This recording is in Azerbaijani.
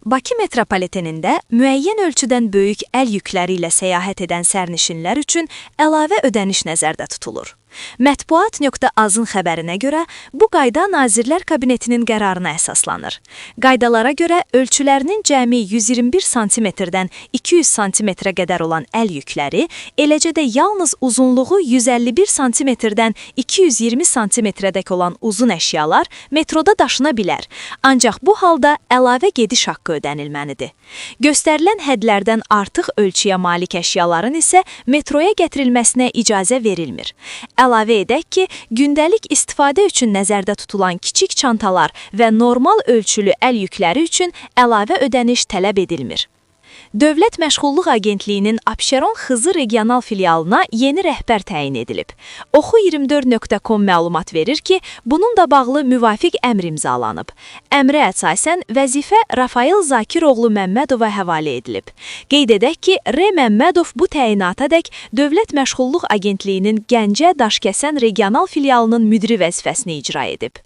Bakı metropolitenində müəyyən ölçüdən böyük əl yükləri ilə səyahət edən sərnişinlər üçün əlavə ödəniş nəzərdə tutulur. Mətbuat.az-ın xəbərinə görə, bu qayda Nazirlər Kabinetinin qərarına əsaslanır. Qaydalara görə ölçülərinin cəmi 121 sm-dən 200 sm-ə qədər olan əl yükləri, eləcə də yalnız uzunluğu 151 sm-dən 220 sm-dək olan uzun əşyalar metroda daşına bilər. Ancaq bu halda əlavə gediş haqqı ödənilməlidir. Göstərilən hədlərdən artıq ölçüyə malik əşyaların isə metroya gətirilməsinə icazə verilmir. Əlavə edək ki, gündəlik istifadə üçün nəzərdə tutulan kiçik çantalar və normal ölçülü əl yükləri üçün əlavə ödəniş tələb edilmir. Dövlət Məşğulluq Agentliyinin Abşeron Xızı regional filialına yeni rəhbər təyin edilib. Oxu24.com məlumat verir ki, bununla bağlı müvafiq əmr imzalanıb. Əmrə əsasən vəzifə Rafael Zakiroğlu Məmmədova həvalə edilib. Qeyd edək ki, R. Məmmədov bu təyinatadək Dövlət Məşğulluq Agentliyinin Gəncə Daşkəsən regional filialının müdiri vəzifəsini icra edib.